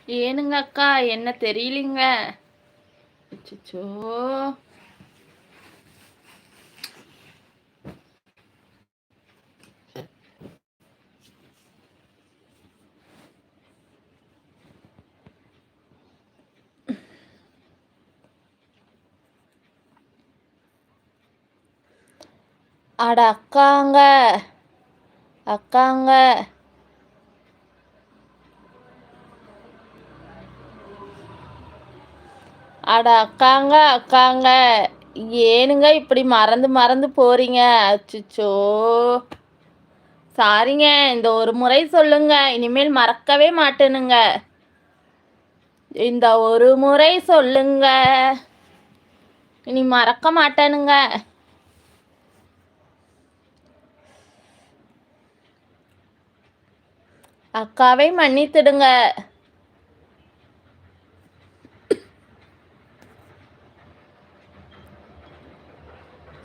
ஏனுங்க அக்கா, என்ன தெரியலிங்க. அச்சச்சோ! அட அக்காங்க, அக்காங்க. அட அக்காங்க, அக்காங்க. ஏனுங்க இப்படி மறந்து மறந்து போறீங்க? அச்சச்சோ! சாரிங்க. இந்த ஒரு முறை சொல்லுங்க. இனிமேல் மறக்கவே மாட்டேனுங்க. இந்த ஒரு முறை சொல்லுங்க. இனி மறக்க மாட்டேனுங்க. அக்காவை மன்னித்திடுங்க.